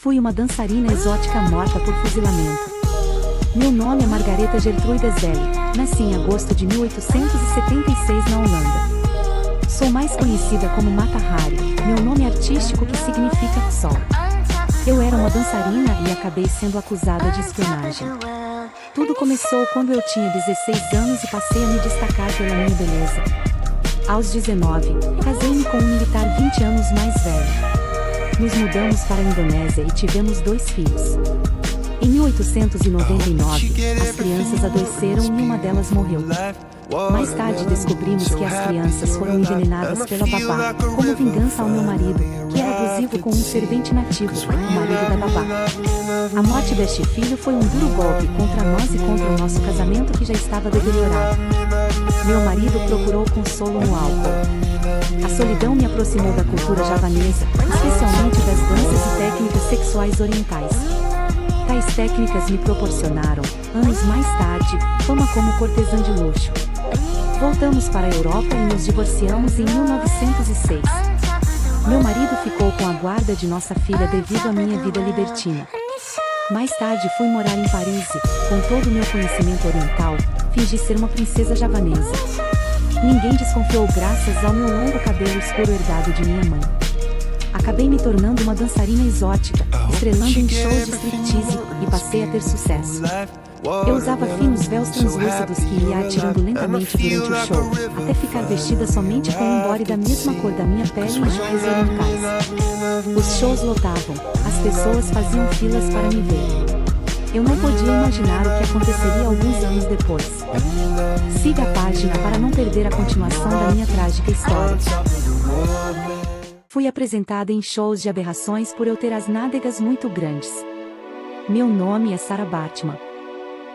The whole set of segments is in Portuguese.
Fui uma dançarina exótica morta por fuzilamento. Meu nome é Margareta Gertruida Zelle. Nasci em agosto de 1876 na Holanda. Sou mais conhecida como Mata Hari, meu nome artístico que significa sol. Eu era uma dançarina e acabei sendo acusada de espionagem. Tudo começou quando eu tinha 16 anos e passei a me destacar pela minha beleza. Aos 19, casei-me com um militar 20 anos mais velho. Nos mudamos para a Indonésia e tivemos 2 filhos. Em 1899, as crianças adoeceram e uma delas morreu. Mais tarde descobrimos que as crianças foram envenenadas pela babá, como vingança ao meu marido, que era abusivo com um servente nativo, o marido da babá. A morte deste filho foi um duro golpe contra nós e contra o nosso casamento que já estava deteriorado. Meu marido procurou consolo no álcool. A solidão me aproximou da cultura javanesa, especialmente das danças e técnicas sexuais orientais. Tais técnicas me proporcionaram, anos mais tarde, fama como cortesã de luxo. Voltamos para a Europa e nos divorciamos em 1906. Meu marido ficou com a guarda de nossa filha devido à minha vida libertina. Mais tarde fui morar em Paris e, com todo o meu conhecimento oriental, fingi ser uma princesa javanesa. Ninguém desconfiou graças ao meu longo cabelo escuro herdado de minha mãe. Acabei me tornando uma dançarina exótica, estrelando em shows de striptease, e passei a ter sucesso. Eu usava finos véus translúcidos que ia atirando lentamente durante o show, até ficar vestida somente com um body da mesma cor da minha pele e joias orientais. Os shows lotavam, as pessoas faziam filas para me ver. Eu não podia imaginar o que aconteceria alguns anos depois. Siga a página para não perder a continuação da minha trágica história. Fui apresentada em shows de aberrações por eu ter as nádegas muito grandes. Meu nome é Sarah Batman.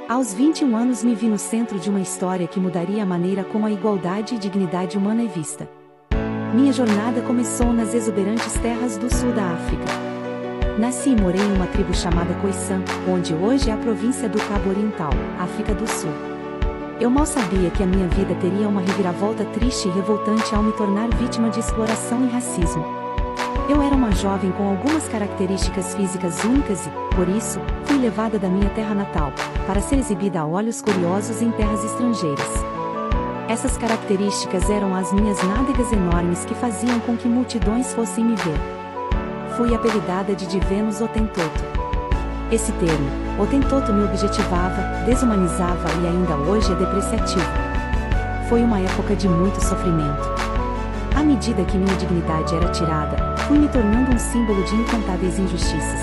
Aos 21 anos me vi no centro de uma história que mudaria a maneira como a igualdade e dignidade humana é vista. Minha jornada começou nas exuberantes terras do sul da África. Nasci e morei em uma tribo chamada Khoisan, onde hoje é a província do Cabo Oriental, África do Sul. Eu mal sabia que a minha vida teria uma reviravolta triste e revoltante ao me tornar vítima de exploração e racismo. Eu era uma jovem com algumas características físicas únicas e, por isso, fui levada da minha terra natal, para ser exibida a olhos curiosos em terras estrangeiras. Essas características eram as minhas nádegas enormes que faziam com que multidões fossem me ver. Fui apelidada de Vênus Hottentoto. Esse termo, Hottentoto, me objetivava, desumanizava e ainda hoje é depreciativo. Foi uma época de muito sofrimento. À medida que minha dignidade era tirada, fui me tornando um símbolo de incontáveis injustiças.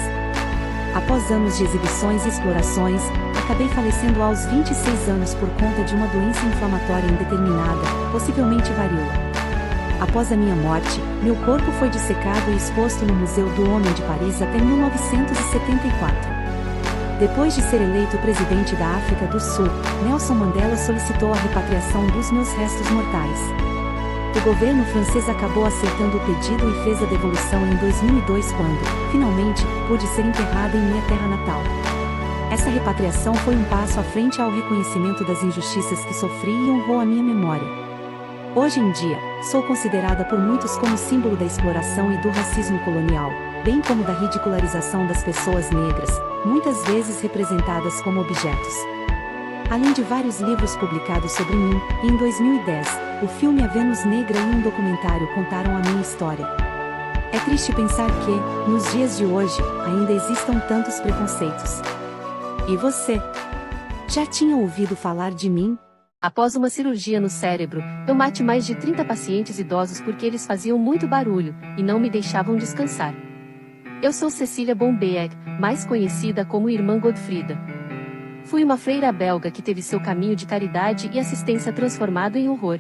Após anos de exibições e explorações, acabei falecendo aos 26 anos por conta de uma doença inflamatória indeterminada, possivelmente varíola. Após a minha morte, meu corpo foi dissecado e exposto no Museu do Homem de Paris até 1974. Depois de ser eleito presidente da África do Sul, Nelson Mandela solicitou a repatriação dos meus restos mortais. O governo francês acabou aceitando o pedido e fez a devolução em 2002 quando, finalmente, pude ser enterrada em minha terra natal. Essa repatriação foi um passo à frente ao reconhecimento das injustiças que sofri e honrou a minha memória. Hoje em dia, sou considerada por muitos como símbolo da exploração e do racismo colonial, bem como da ridicularização das pessoas negras, muitas vezes representadas como objetos. Além de vários livros publicados sobre mim, em 2010, o filme A Vênus Negra e um documentário contaram a minha história. É triste pensar que, nos dias de hoje, ainda existam tantos preconceitos. E você? Já tinha ouvido falar de mim? Após uma cirurgia no cérebro, eu matei mais de 30 pacientes idosos porque eles faziam muito barulho e não me deixavam descansar. Eu sou Cecília Bombeek, mais conhecida como Irmã Godfrida. Fui uma freira belga que teve seu caminho de caridade e assistência transformado em horror.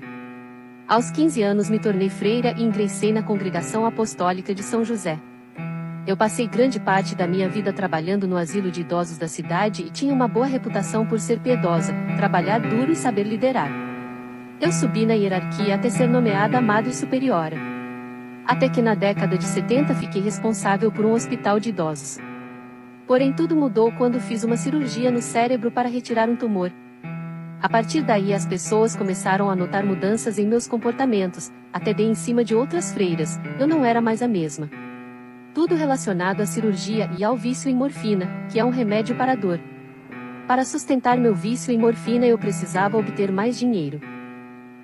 Aos 15 anos me tornei freira e ingressei na Congregação Apostólica de São José. Eu passei grande parte da minha vida trabalhando no asilo de idosos da cidade e tinha uma boa reputação por ser piedosa, trabalhar duro e saber liderar. Eu subi na hierarquia até ser nomeada Madre Superiora. Até que na década de 70 fiquei responsável por um hospital de idosos. Porém tudo mudou quando fiz uma cirurgia no cérebro para retirar um tumor. A partir daí as pessoas começaram a notar mudanças em meus comportamentos, até dei em cima de outras freiras, eu não era mais a mesma. tudo relacionado à cirurgia e ao vício em morfina, que é um remédio para a dor. Para sustentar meu vício em morfina eu precisava obter mais dinheiro.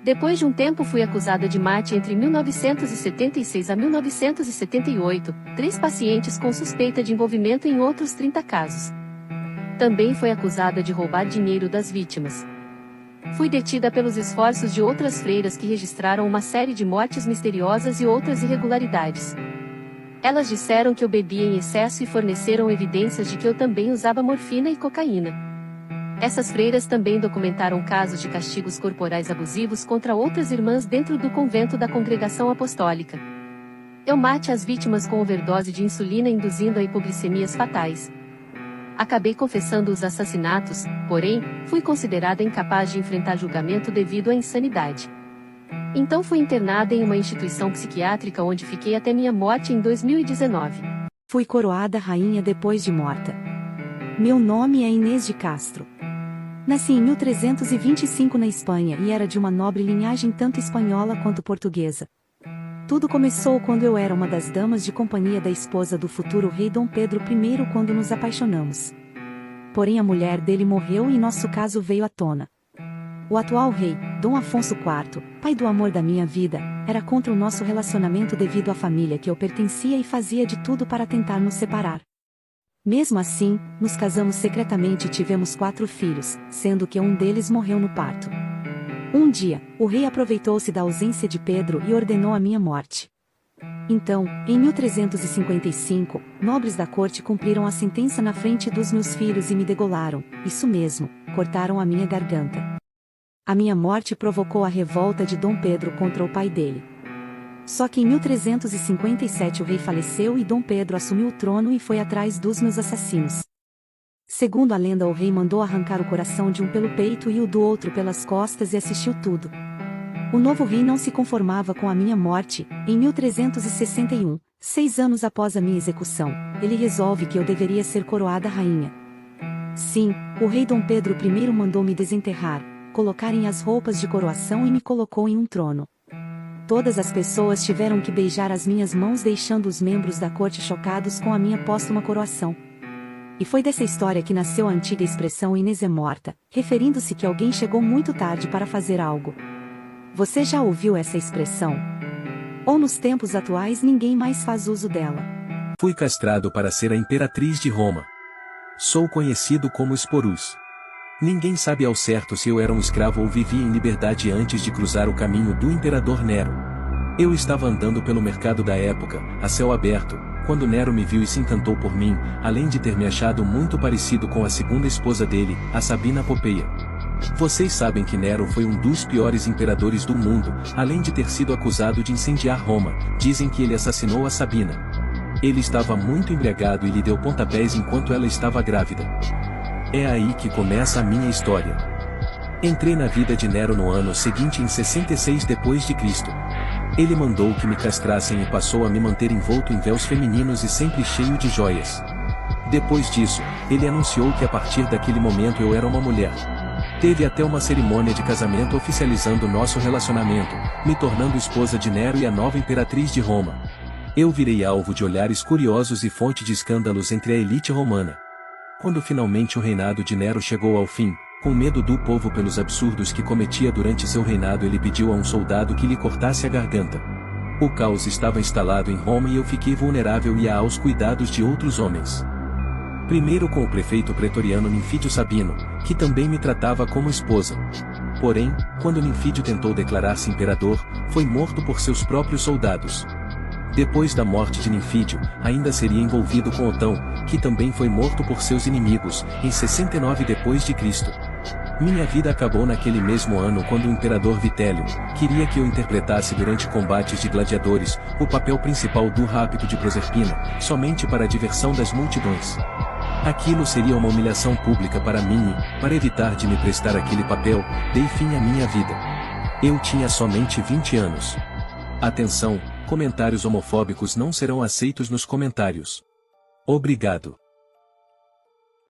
Depois de um tempo fui acusada de mate entre 1976 a 1978, 3 pacientes com suspeita de envolvimento em outros 30 casos. Também foi acusada de roubar dinheiro das vítimas. Fui detida pelos esforços de outras freiras que registraram uma série de mortes misteriosas e outras irregularidades. Elas disseram que eu bebia em excesso e forneceram evidências de que eu também usava morfina e cocaína. Essas freiras também documentaram casos de castigos corporais abusivos contra outras irmãs dentro do convento da Congregação Apostólica. Eu mate as vítimas com overdose de insulina induzindo a hipoglicemias fatais. Acabei confessando os assassinatos, porém, fui considerada incapaz de enfrentar julgamento devido à insanidade. Então fui internada em uma instituição psiquiátrica onde fiquei até minha morte em 2019. Fui coroada rainha depois de morta. Meu nome é Inês de Castro. Nasci em 1325 na Espanha e era de uma nobre linhagem tanto espanhola quanto portuguesa. Tudo começou quando eu era uma das damas de companhia da esposa do futuro rei Dom Pedro I quando nos apaixonamos. Porém a mulher dele morreu e nosso caso veio à tona. O atual rei, Dom Afonso IV, pai do amor da minha vida, era contra o nosso relacionamento devido à família que eu pertencia e fazia de tudo para tentar nos separar. Mesmo assim, nos casamos secretamente e tivemos 4 filhos, sendo que um deles morreu no parto. Um dia, o rei aproveitou-se da ausência de Pedro e ordenou a minha morte. Então, em 1355, nobres da corte cumpriram a sentença na frente dos meus filhos e me degolaram, isso mesmo, cortaram a minha garganta. A minha morte provocou a revolta de Dom Pedro contra o pai dele. Só que em 1357 o rei faleceu e Dom Pedro assumiu o trono e foi atrás dos meus assassinos. Segundo a lenda, o rei mandou arrancar o coração de um pelo peito e o do outro pelas costas e assistiu tudo. O novo rei não se conformava com a minha morte. Em 1361, 6 anos após a minha execução, ele resolve que eu deveria ser coroada rainha. Sim, o rei Dom Pedro I mandou me desenterrar, colocarem as roupas de coroação e me colocou em um trono. Todas as pessoas tiveram que beijar as minhas mãos deixando os membros da corte chocados com a minha póstuma coroação. E foi dessa história que nasceu a antiga expressão Inês é morta, referindo-se que alguém chegou muito tarde para fazer algo. Você já ouviu essa expressão? Ou nos tempos atuais ninguém mais faz uso dela? Fui castrado para ser a imperatriz de Roma. Sou conhecido como Esporus. Ninguém sabe ao certo se eu era um escravo ou vivia em liberdade antes de cruzar o caminho do imperador Nero. Eu estava andando pelo mercado da época, a céu aberto, quando Nero me viu e se encantou por mim, além de ter me achado muito parecido com a segunda esposa dele, a Sabina Popeia. Vocês sabem que Nero foi um dos piores imperadores do mundo, além de ter sido acusado de incendiar Roma. Dizem que ele assassinou a Sabina. Ele estava muito embriagado e lhe deu pontapés enquanto ela estava grávida. É aí que começa a minha história. Entrei na vida de Nero no ano seguinte em 66 d.C. Ele mandou que me castrassem e passou a me manter envolto em véus femininos e sempre cheio de joias. Depois disso, ele anunciou que a partir daquele momento eu era uma mulher. Teve até uma cerimônia de casamento oficializando nosso relacionamento, me tornando esposa de Nero e a nova imperatriz de Roma. Eu virei alvo de olhares curiosos e fonte de escândalos entre a elite romana. Quando finalmente o reinado de Nero chegou ao fim, com medo do povo pelos absurdos que cometia durante seu reinado, ele pediu a um soldado que lhe cortasse a garganta. O caos estava instalado em Roma e eu fiquei vulnerável e aos cuidados de outros homens. Primeiro com o prefeito pretoriano Ninfídio Sabino, que também me tratava como esposa. Porém, quando Ninfídio tentou declarar-se imperador, foi morto por seus próprios soldados. Depois da morte de Ninfídio, ainda seria envolvido com Otão, que também foi morto por seus inimigos, em 69 d.C. Minha vida acabou naquele mesmo ano quando o imperador Vitélio queria que eu interpretasse durante combates de gladiadores o papel principal do Rápido de Proserpina, somente para a diversão das multidões. Aquilo seria uma humilhação pública para mim e, para evitar de me prestar aquele papel, dei fim à minha vida. Eu tinha somente 20 anos. Atenção! Comentários homofóbicos não serão aceitos nos comentários. Obrigado.